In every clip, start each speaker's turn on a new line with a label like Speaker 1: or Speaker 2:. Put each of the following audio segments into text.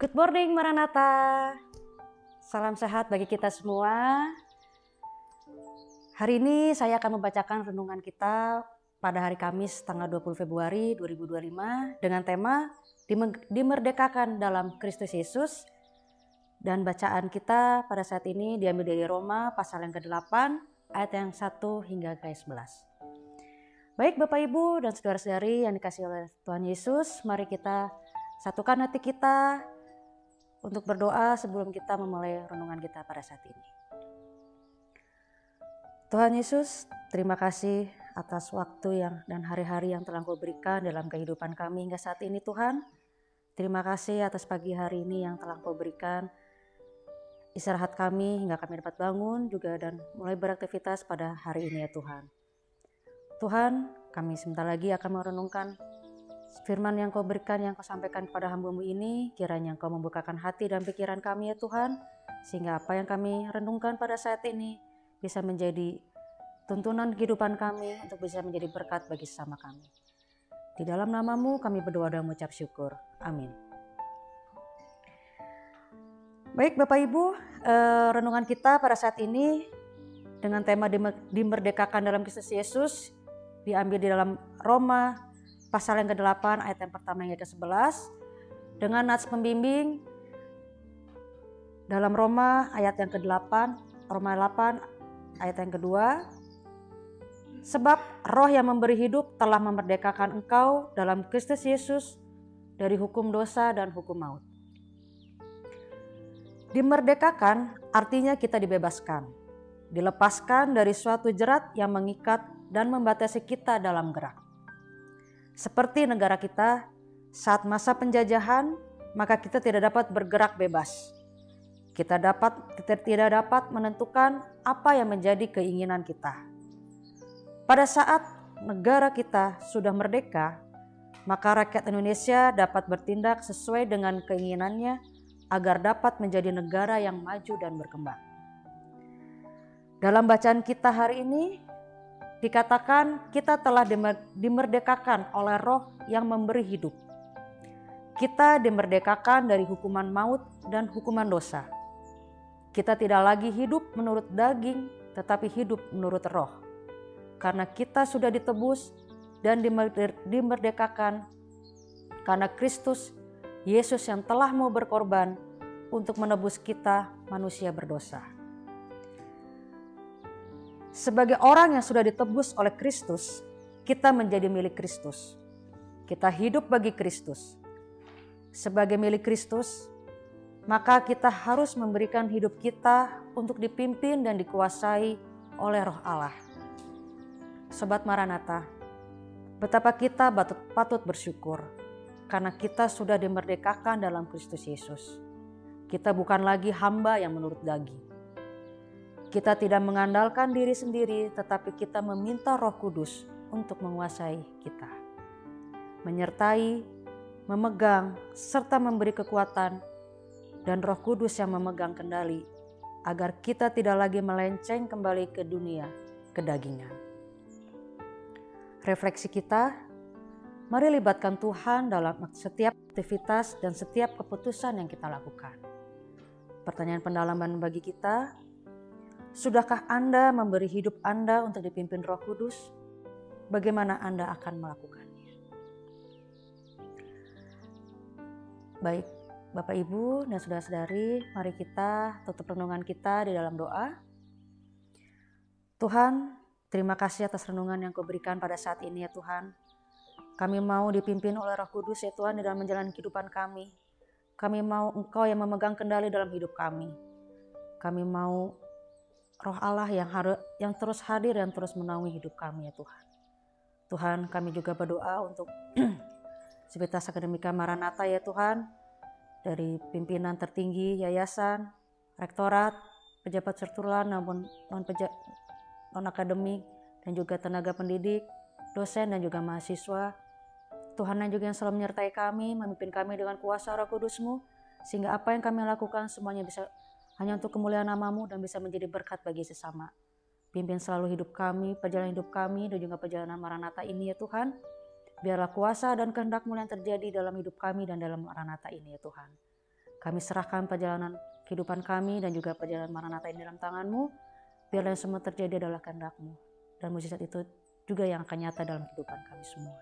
Speaker 1: Good morning Maranatha. Salam sehat bagi kita semua. Hari ini saya akan membacakan renungan kita pada hari Kamis tanggal 20 Februari 2025 dengan tema Dimerdekakan dalam Kristus Yesus. Dan bacaan kita pada saat ini diambil dari Roma pasal yang ke-8 ayat yang 1 hingga ke 11. Baik Bapak Ibu dan saudara-saudari yang dikasihi oleh Tuhan Yesus, mari kita satukan hati kita untuk berdoa sebelum kita memulai renungan kita pada saat ini. Tuhan Yesus, terima kasih atas waktu dan hari-hari yang telah Kau berikan dalam kehidupan kami hingga saat ini Tuhan. Terima kasih atas pagi hari ini yang telah Kau berikan istirahat kami hingga kami dapat bangun juga dan mulai beraktivitas pada hari ini ya Tuhan. Tuhan, kami sebentar lagi akan merenungkan firman yang Kau berikan, yang Kau sampaikan kepada hamba-Mu ini, kiranya Kau membukakan hati dan pikiran kami ya Tuhan, sehingga apa yang kami renungkan pada saat ini bisa menjadi tuntunan kehidupan kami untuk bisa menjadi berkat bagi sesama kami. Di dalam nama-Mu kami berdoa dan mengucap syukur. Amin. Baik Bapak Ibu, renungan kita pada saat ini dengan tema dimerdekakan dalam Kristus Yesus diambil di dalam Roma pasal yang ke-8 ayat yang pertama hingga ke-11 dengan nats pembimbing dalam Roma ayat yang ke-8, Roma 8 ayat yang kedua. Sebab roh yang memberi hidup telah memerdekakan engkau dalam Kristus Yesus dari hukum dosa dan hukum maut. Dimerdekakan artinya kita dibebaskan, dilepaskan dari suatu jerat yang mengikat dan membatasi kita dalam gerak. Seperti negara kita saat masa penjajahan, maka kita tidak dapat bergerak bebas. Kita tidak dapat menentukan apa yang menjadi keinginan kita. Pada saat negara kita sudah merdeka, maka rakyat Indonesia dapat bertindak sesuai dengan keinginannya agar dapat menjadi negara yang maju dan berkembang. Dalam bacaan kita hari ini dikatakan kita telah dimerdekakan oleh roh yang memberi hidup. Kita dimerdekakan dari hukuman maut dan hukuman dosa. Kita tidak lagi hidup menurut daging, tetapi hidup menurut roh. Karena kita sudah ditebus dan dimerdekakan karena Kristus Yesus yang telah mau berkorban untuk menebus kita manusia berdosa. Sebagai orang yang sudah ditebus oleh Kristus, kita menjadi milik Kristus. Kita hidup bagi Kristus. Sebagai milik Kristus, maka kita harus memberikan hidup kita untuk dipimpin dan dikuasai oleh Roh Allah. Sobat Maranatha, betapa kita patut bersyukur karena kita sudah dimerdekakan dalam Kristus Yesus. Kita bukan lagi hamba yang menurut daging. Kita tidak mengandalkan diri sendiri, tetapi kita meminta Roh Kudus untuk menguasai kita, menyertai, memegang, serta memberi kekuatan, dan Roh Kudus yang memegang kendali, agar kita tidak lagi melenceng kembali ke dunia kedagingan. Refleksi kita, mari libatkan Tuhan dalam setiap aktivitas dan setiap keputusan yang kita lakukan. Pertanyaan pendalaman bagi kita, sudahkah Anda memberi hidup Anda untuk dipimpin Roh Kudus? Bagaimana Anda akan melakukannya? Baik, Bapak Ibu dan saudara-saudari, mari kita tutup renungan kita di dalam doa. Tuhan, terima kasih atas renungan yang Kau berikan pada saat ini ya Tuhan. Kami mau dipimpin oleh Roh Kudus ya Tuhan di dalam menjalani kehidupan kami. Kami mau Engkau yang memegang kendali dalam hidup kami. Kami mau Roh Allah yang terus hadir dan terus menaungi hidup kami ya Tuhan. Tuhan, kami juga berdoa untuk Sivitas Akademika Maranatha ya Tuhan, dari pimpinan tertinggi yayasan, rektorat, pejabat sertulan namun non-akademik, dan juga tenaga pendidik, dosen dan juga mahasiswa. Tuhan yang juga yang selalu menyertai kami, memimpin kami dengan kuasa Roh Kudus-Mu, sehingga apa yang kami lakukan semuanya bisa hanya untuk kemuliaan nama-Mu dan bisa menjadi berkat bagi sesama. Pimpin selalu hidup kami, perjalanan hidup kami, dan juga perjalanan Maranatha ini ya Tuhan. Biarlah kuasa dan kehendak-Mu yang terjadi dalam hidup kami dan dalam Maranatha ini ya Tuhan. Kami serahkan perjalanan kehidupan kami dan juga perjalanan Maranatha ini dalam tangan-Mu. Biarlah yang semua terjadi adalah kehendak-Mu. Dan mujizat itu juga yang akan nyata dalam kehidupan kami semua.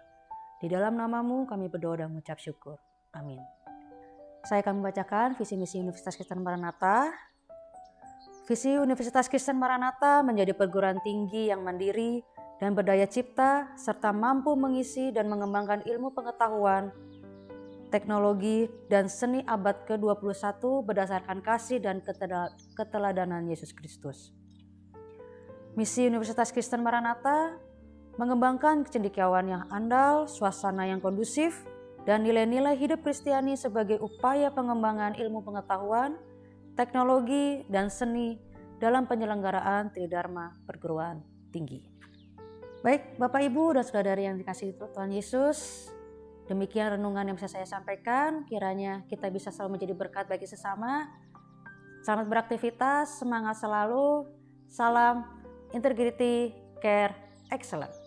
Speaker 1: Di dalam nama-Mu kami berdoa dan mengucap syukur. Amin. Saya akan membacakan visi misi Universitas Kristen Maranatha. Visi Universitas Kristen Maranatha menjadi perguruan tinggi yang mandiri dan berdaya cipta, serta mampu mengisi dan mengembangkan ilmu pengetahuan, teknologi, dan seni abad ke-21 berdasarkan kasih dan keteladanan Yesus Kristus. Misi Universitas Kristen Maranatha mengembangkan kecendekiawan yang andal, suasana yang kondusif, dan nilai-nilai hidup Kristiani sebagai upaya pengembangan ilmu pengetahuan, teknologi, dan seni dalam penyelenggaraan Tridharma Perguruan Tinggi. Baik, Bapak, Ibu, dan Saudara yang dikasihi Tuhan Yesus, demikian renungan yang bisa saya sampaikan. Kiranya kita bisa selalu menjadi berkat bagi sesama. Selamat beraktivitas, semangat selalu. Salam integrity, care, excellent.